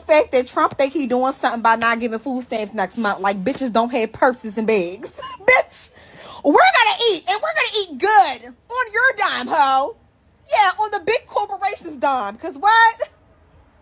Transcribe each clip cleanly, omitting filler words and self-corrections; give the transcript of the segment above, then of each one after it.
fact that Trump think he doing something by not giving food stamps next month, like bitches don't have purses and bags. Bitch, we're gonna eat, and we're gonna eat good on your dime, ho. Yeah, on the big corporations' dime. Cause what?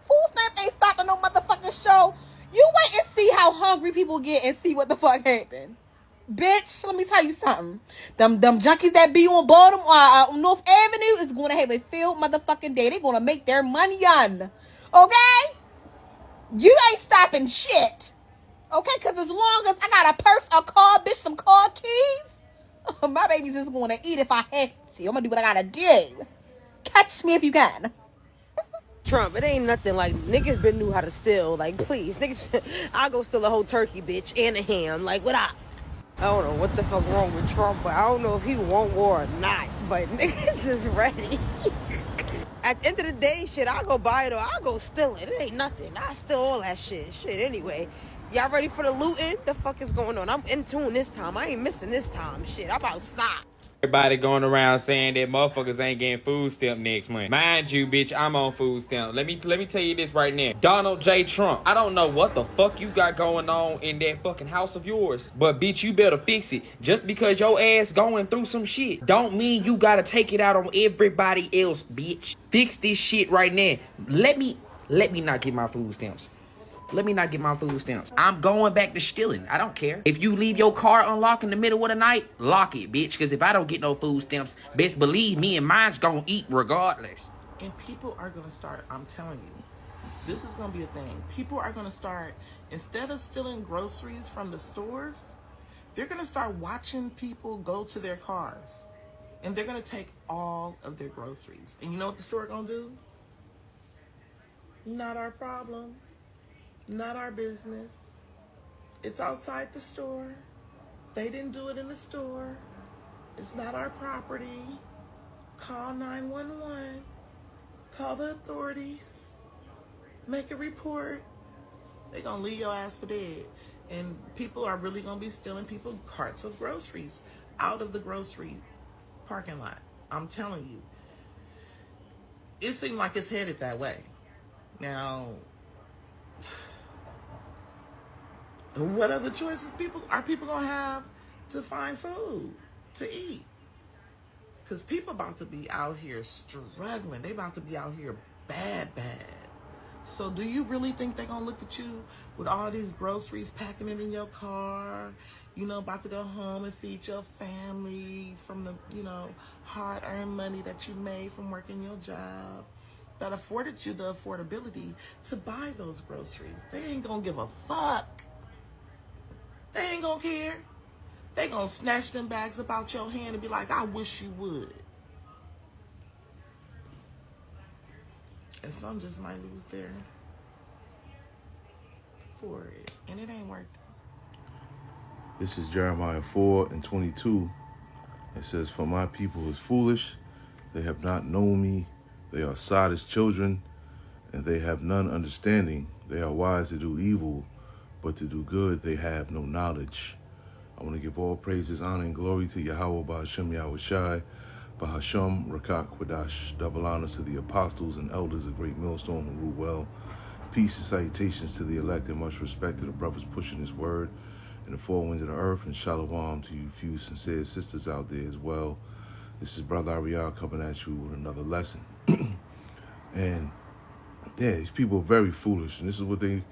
Food stamp ain't stopping no motherfucking show. You wait and see how hungry people get and see what the fuck happen. Bitch, let me tell you something. Them junkies that be on North Avenue is gonna have a field motherfucking day. They gonna make their money on. Okay? You ain't stopping shit. Okay? Cause as long as I got a purse, a car, bitch, some car keys, my baby's just gonna eat if I have to. I'm gonna do what I gotta do. Catch me if you can. Trump, it ain't nothing like niggas been knew how to steal. Like, please, niggas, I'll go steal a whole turkey, bitch, and a ham. Like, what up? I don't know what the fuck wrong with Trump, but I don't know if he want war or not. But niggas is ready. At the end of the day, shit, I'll go buy it or I'll go steal it. It ain't nothing. I steal all that shit. Shit, anyway. Y'all ready for the looting? The fuck is going on? I'm in tune this time. I ain't missing this time. Shit, I'm outside. Everybody going around saying that motherfuckers ain't getting food stamp next month. Mind you, bitch, I'm on food stamp. Let me tell you this right now. Donald J. Trump, I don't know what the fuck you got going on in that fucking house of yours, but bitch, you better fix it. Just because your ass going through some shit don't mean you gotta take it out on everybody else, bitch. Fix this shit right now. Let me not get my food stamps. Let me not get my food stamps. I'm going back to stealing. I don't care. If you leave your car unlocked in the middle of the night, lock it, bitch. Because if I don't get no food stamps, best believe me and mine's gonna eat regardless. And people are going to start, I'm telling you, this is going to be a thing. People are going to start, instead of stealing groceries from the stores, they're going to start watching people go to their cars. And they're going to take all of their groceries. And you know what the store going to do? Not our problem. Not our business. It's outside the store. They didn't do it in the store. It's not our property. Call 911. Call the authorities. Make a report. They're going to leave your ass for dead. And people are really going to be stealing people carts of groceries out of the grocery parking lot. I'm telling you. It seems like it's headed that way. Now, what other choices are people going to have to find food to eat? Because people about to be out here struggling. They about to be out here bad. So do you really think they're going to look at you with all these groceries, packing it in your car, about to go home and feed your family from the, hard-earned money that you made from working your job that afforded you the affordability to buy those groceries? They ain't going to give a fuck. They ain't gonna care. They gonna snatch them bags up out your hand and be like, I wish you would. And some just might lose their for it. And it ain't worth it. This is Jeremiah 4:22. It says, For my people is foolish. They have not known me. They are sottish children, and they have none understanding. They are wise to do evil, but to do good they have no knowledge. I want to give all praises, honor, and glory to Yahweh Ba'ashem Yahushai, Bahasham Rakak Quadash. Double honors to the apostles and elders of Great Millstone who rule well. Peace and salutations to the elect, and much respect to the brothers pushing his word in the four winds of the earth, and shalom to you few sincere sisters out there as well. This is Brother Ariel coming at you with another lesson. And yeah, these people are very foolish, and this is what they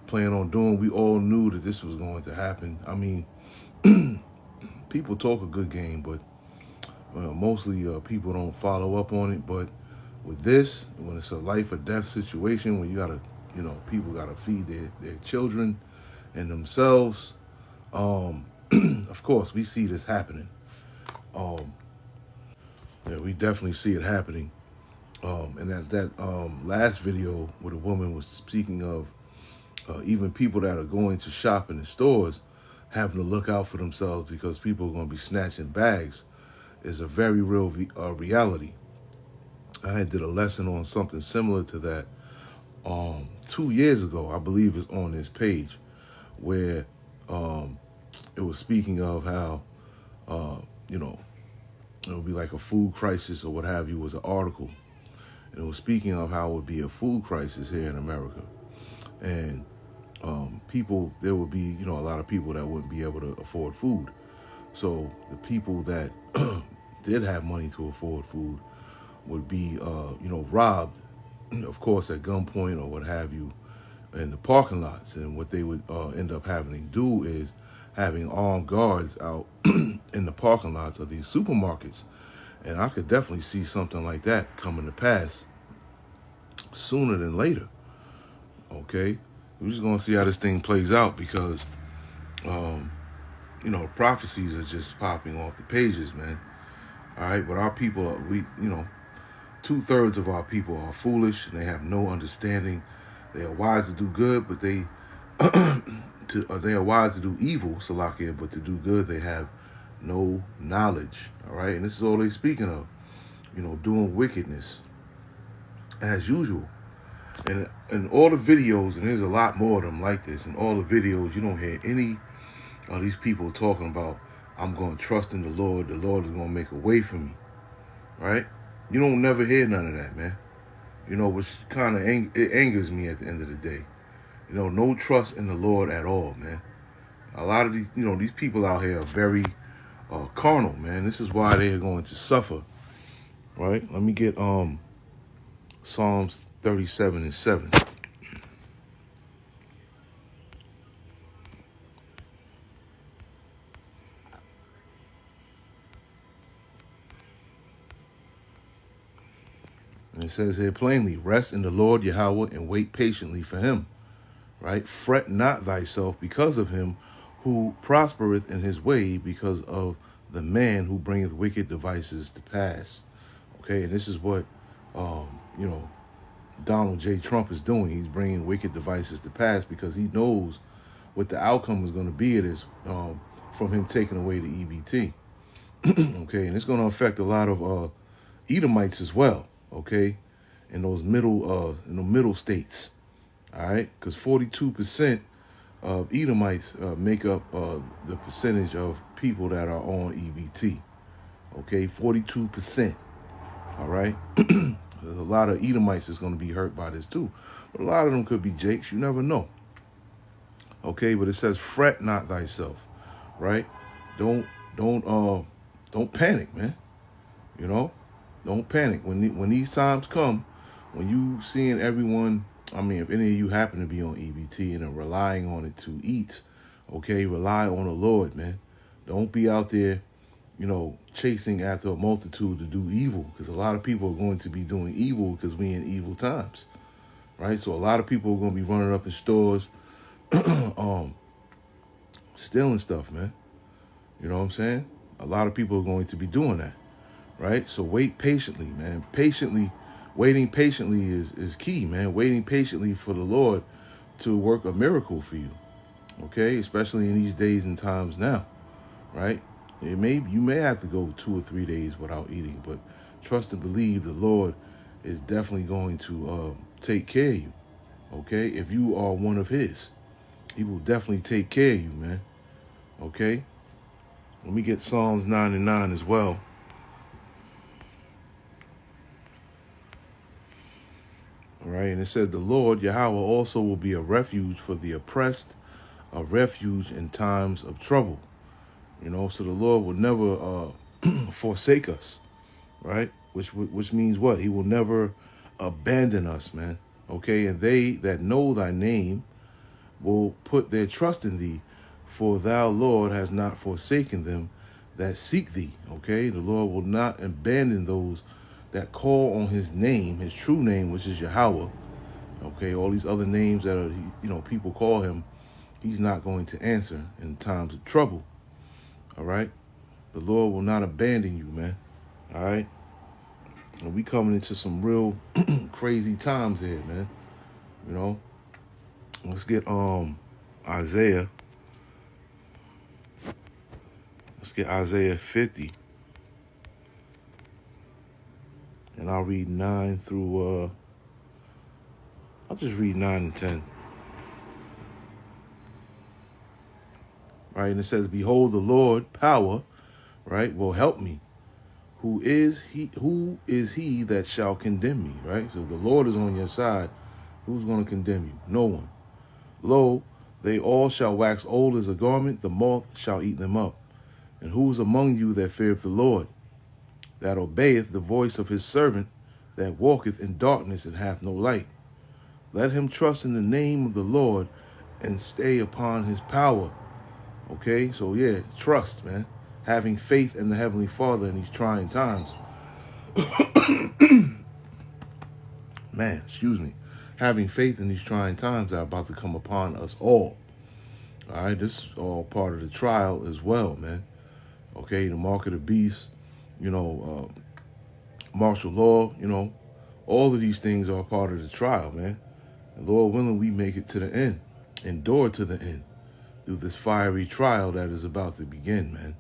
plan on doing. We all knew that this was going to happen. I mean, people talk a good game, but mostly people don't follow up on it. But with this, when it's a life or death situation, when you gotta, people gotta feed their children and themselves, of course, we see this happening. Yeah, we definitely see it happening. And that last video where the woman was speaking of even people that are going to shop in the stores having to look out for themselves because people are going to be snatching bags is a very real reality. I did a lesson on something similar to that 2 years ago, I believe it's on this page, where it was speaking of how, it would be like a food crisis or what have you was an article. And it was speaking of how it would be a food crisis here in America. And people, there would be, a lot of people that wouldn't be able to afford food. So the people that did have money to afford food would be, robbed, of course, at gunpoint or what have you, in the parking lots. And what they would end up having to do is having armed guards out in the parking lots of these supermarkets. And I could definitely see something like that coming to pass sooner than later. Okay? We're just going to see how this thing plays out because, prophecies are just popping off the pages, man. All right? But our people, 2/3 of our people are foolish and they have no understanding. They are wise to do good, but they are wise to do evil, Salakia, but to do good they have no knowledge. All right? And this is all they're speaking of. Doing wickedness as usual. And in all the videos, and there's a lot more of them like this, in all the videos, you don't hear any of these people talking about, I'm going to trust in the Lord is going to make a way for me, right? You don't never hear none of that, man. Which kind of it angers me at the end of the day. No trust in the Lord at all, man. A lot of these, these people out here are very carnal, man. This is why they're going to suffer, right? Let me get Psalms 37:7. And it says here plainly, rest in the Lord Yahweh and wait patiently for him, right? Fret not thyself because of him who prospereth in his way, because of the man who bringeth wicked devices to pass. Okay, and this is what, Donald J. Trump is doing. He's bringing wicked devices to pass because he knows what the outcome is going to be of this from him taking away the EBT. Okay, and it's going to affect a lot of Edomites as well. Okay, in those middle states. All right, because 42% of Edomites make up the percentage of people that are on EBT. Okay, 42%. All right. There's a lot of Edomites that's going to be hurt by this too. But a lot of them could be Jakes. You never know. Okay, but it says, fret not thyself. Right? Don't panic, man. Don't panic. When these times come, when you seeing everyone, if any of you happen to be on EBT and are relying on it to eat, okay, rely on the Lord, man. Don't be out there, chasing after a multitude to do evil, because a lot of people are going to be doing evil because we're in evil times, right? So a lot of people are going to be running up in stores, stealing stuff, man. You know what I'm saying? A lot of people are going to be doing that, right? So wait patiently, man. Waiting patiently is key, man. Waiting patiently for the Lord to work a miracle for you, okay? Especially in these days and times now, right? You may have to go 2 or 3 days without eating, but trust and believe the Lord is definitely going to take care of you, okay? If you are one of his, he will definitely take care of you, man, okay? Let me get Psalms 99 as well. All right, and it says, the Lord Yahweh also will be a refuge for the oppressed, a refuge in times of trouble. So the Lord will never forsake us, right? Which means what? He will never abandon us, man. Okay, and they that know thy name will put their trust in thee, for thou, Lord, hast not forsaken them that seek thee. Okay, the Lord will not abandon those that call on his name, his true name, which is Yahweh. Okay, all these other names that are, people call him, he's not going to answer in times of trouble. All right, the Lord will not abandon you, man. All right, and we coming into some real crazy times here, man. Let's get Isaiah. Let's get Isaiah 50, and I'll read 9 through. I'll just read 9 and 10. Right, and it says, behold, the Lord power, right, will help me. Who is he that shall condemn me, right? So the Lord is on your side. Who's going to condemn you? No one. Lo, they all shall wax old as a garment, the moth shall eat them up. And who is among you that feareth the Lord, that obeyeth the voice of his servant, that walketh in darkness and hath no light? Let him trust in the name of the Lord and stay upon his power. Okay, so yeah, trust, man. Having faith in the Heavenly Father in these trying times. Man, excuse me. Having faith in these trying times that are about to come upon us all. All right, this is all part of the trial as well, man. Okay, the mark of the beast, martial law, all of these things are part of the trial, man. And Lord willing, we make it to the end, endure to the end through this fiery trial that is about to begin, man.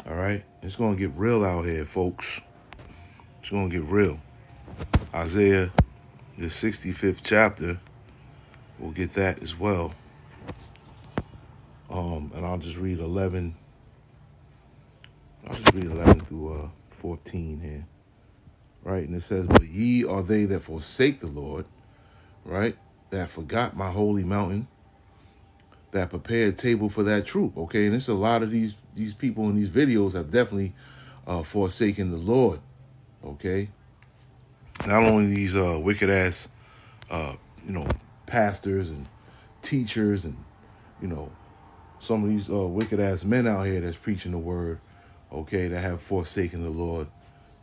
All right, it's going to get real out here, folks. It's going to get real. Isaiah, the 65th chapter, we'll get that as well. And I'll just read 11. I'll just read 11 through 14 here. Right, and it says, but ye are they that forsake the Lord, right, that forgot my holy mountain, that prepared table for that troop. Okay, and it's a lot of these people in these videos have definitely forsaken the Lord. Okay, not only these wicked ass pastors and teachers and some of these wicked ass men out here that's preaching the word, okay, that have forsaken the Lord.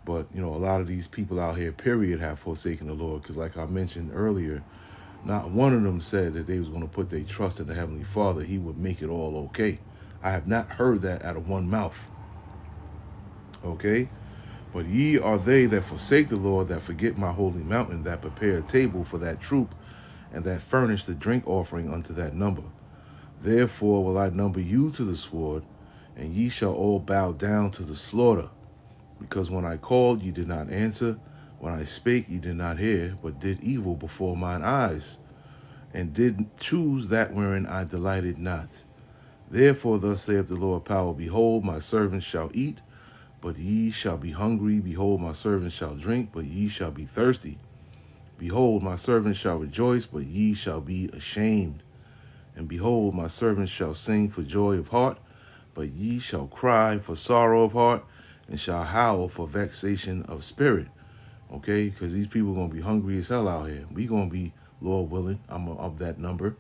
But a lot of these people out here, period, have forsaken the Lord, because like I mentioned earlier, not one of them said that they was going to put their trust in the Heavenly Father. He would make it all okay. I have not heard that out of one mouth. Okay? But ye are they that forsake the Lord, that forget my holy mountain, that prepare a table for that troop, and that furnish the drink offering unto that number. Therefore will I number you to the sword, and ye shall all bow down to the slaughter. Because when I called, ye did not answer. When I spake, ye did not hear, but did evil before mine eyes, and did choose that wherein I delighted not. Therefore thus saith the Lord power, behold, my servants shall eat, but ye shall be hungry. Behold, my servants shall drink, but ye shall be thirsty. Behold, my servants shall rejoice, but ye shall be ashamed. And behold, my servants shall sing for joy of heart, but ye shall cry for sorrow of heart, and shall howl for vexation of spirit. Okay, because these people are going to be hungry as hell out here. We going to be, Lord willing, I'm of that number.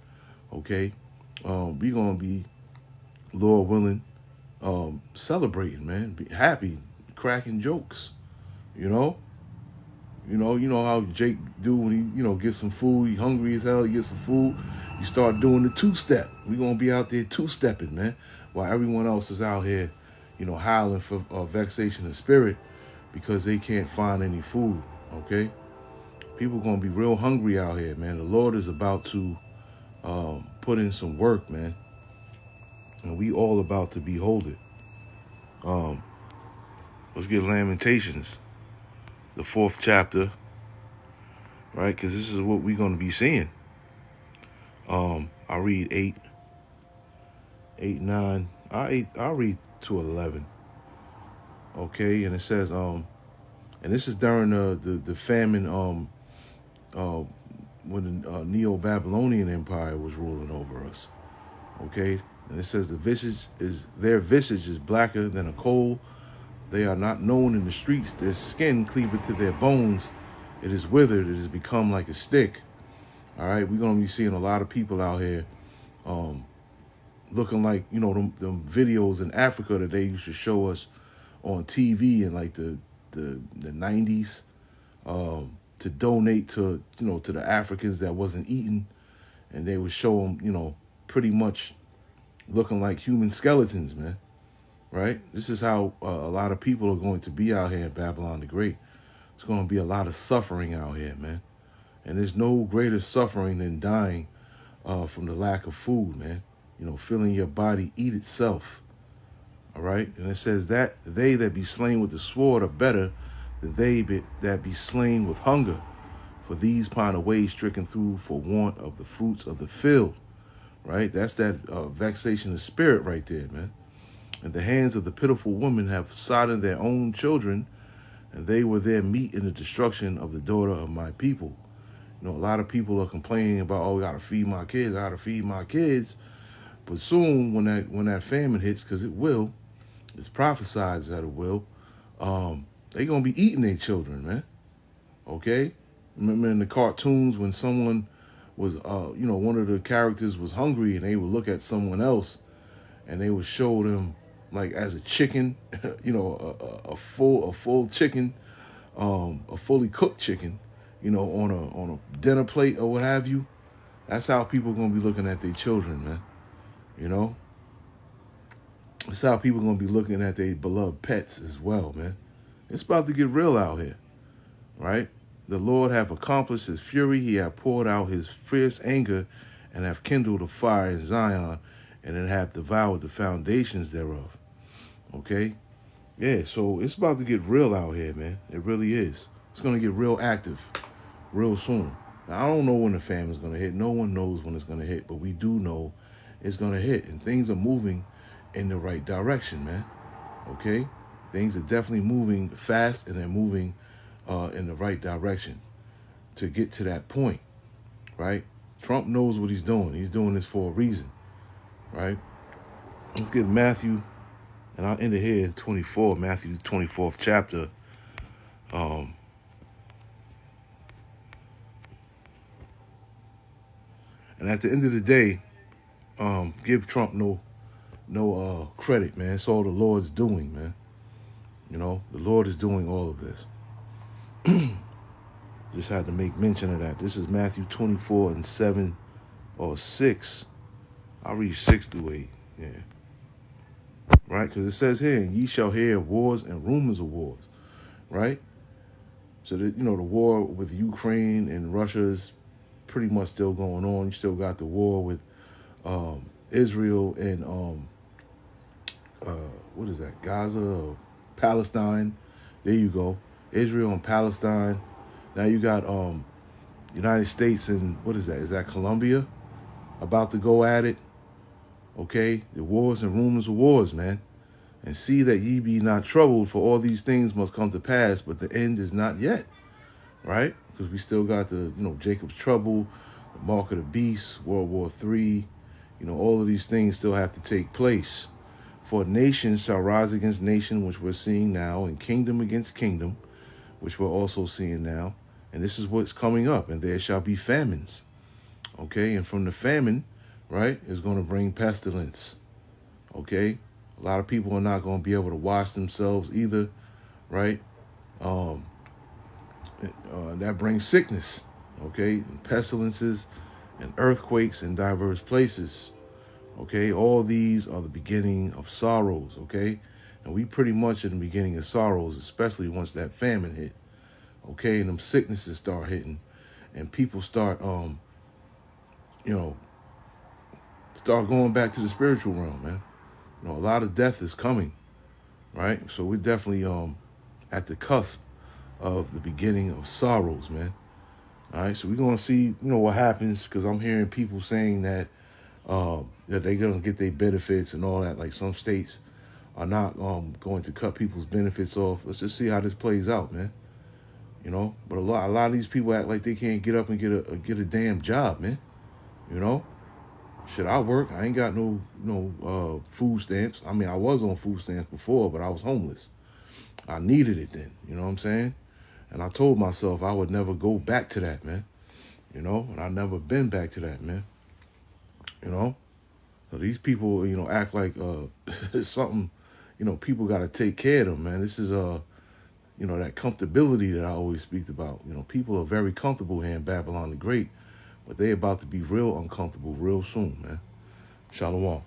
Okay, we going to be, Lord willing, celebrating, man, be happy, cracking jokes. You know how Jake do when he, gets some food. He hungry as hell. He gets some food. You start doing the two-step. We gonna be out there two-stepping, man, while everyone else is out here, howling for vexation of spirit because they can't find any food. Okay, people gonna be real hungry out here, man. The Lord is about to put in some work, man, and we all about to behold it. Let's get Lamentations, the 4th chapter, right? Because this is what we're going to be seeing. I'll read 8, 9. I'll read to 11. Okay, and it says, and this is during the famine, when the Neo-Babylonian Empire was ruling over us. Okay, and it says their visage is blacker than a coal. They are not known in the streets. Their skin cleaveth to their bones. It is withered. It has become like a stick. All right, we're going to be seeing a lot of people out here looking like, them videos in Africa that they used to show us on TV in like the 90s to donate to, to the Africans that wasn't eating. And they would show them, pretty much looking like human skeletons, man. Right? This is how a lot of people are going to be out here in Babylon the Great. It's going to be a lot of suffering out here, man. And there's no greater suffering than dying from the lack of food, man. Feeling your body eat itself. All right? And it says that they that be slain with the sword are better than they that be slain with hunger. For these pine away stricken through for want of the fruits of the field. Right? That's that vexation of spirit right there, man. And the hands of the pitiful woman have sodden their own children, and they were their meat in the destruction of the daughter of my people. You know, a lot of people are complaining about, oh, I gotta feed my kids, I gotta feed my kids. But soon, when that famine hits, because it will, it's prophesied that it will, they gonna be eating their children, man. Okay? Remember in the cartoons when someone was, one of the characters was hungry and they would look at someone else and they would show them like as a chicken, a full chicken, a fully cooked chicken, on a dinner plate or what have you. That's how people are gonna be looking at their children, man. You know? That's how people are gonna be looking at their beloved pets as well, man. It's about to get real out here, right? The Lord hath accomplished his fury. He hath poured out his fierce anger and hath kindled a fire in Zion, and it hath devoured the foundations thereof. Okay? Yeah, so it's about to get real out here, man. It really is. It's going to get real active real soon. Now, I don't know when the famine's going to hit. No one knows when it's going to hit, but we do know it's going to hit. And things are moving in the right direction, man. Okay? Things are definitely moving fast, and they're moving in the right direction to get to that point, right? Trump knows what he's doing. He's doing this for a reason, right? Let's get Matthew, and I'll end it here in 24, Matthew, the 24th chapter. And at the end of the day, give Trump no credit, man. It's all the Lord's doing, man. You know, the Lord is doing all of this. Just had to make mention of that. This is Matthew 24 and 7 or 6. I'll read 6 through 8. Yeah. Right? Because it says here, and ye shall hear of wars and rumors of wars. Right? So, the war with Ukraine and Russia is pretty much still going on. You still got the war with Israel and, what is that? Gaza or Palestine. There you go. Israel and Palestine. Now you got United States and, what is that? Is that Colombia? About to go at it. Okay? The wars and rumors of wars, man. And see that ye be not troubled, for all these things must come to pass, but the end is not yet. Right? Because we still got the, Jacob's trouble, the mark of the beast, World War III. All of these things still have to take place. For nation shall rise against nation, which we're seeing now, and kingdom against kingdom, which we're also seeing now. And this is what's coming up. And there shall be famines. Okay? And from the famine, right, is going to bring pestilence. Okay? A lot of people are not going to be able to wash themselves either. Right? That brings sickness. Okay? And pestilences and earthquakes in diverse places. Okay? All these are the beginning of sorrows. Okay? And we pretty much in the beginning of sorrows, especially once that famine hit. Okay, and them sicknesses start hitting, and people start, start going back to the spiritual realm, man. A lot of death is coming, right? So we're definitely at the cusp of the beginning of sorrows, man. All right, so we're gonna see, what happens, because I'm hearing people saying that that they're gonna get their benefits and all that. Like some states are not going to cut people's benefits off. Let's just see how this plays out, man. But a lot of these people act like they can't get up and get a damn job, man. Shit, I work. I ain't got no food stamps. I mean, I was on food stamps before, but I was homeless. I needed it then. You know what I'm saying? And I told myself I would never go back to that, man. And I've never been back to that, man. So these people, act like it's something. People got to take care of them, man. This is that comfortability that I always speak about. People are very comfortable here in Babylon the Great, but they're about to be real uncomfortable real soon, man. Shalom.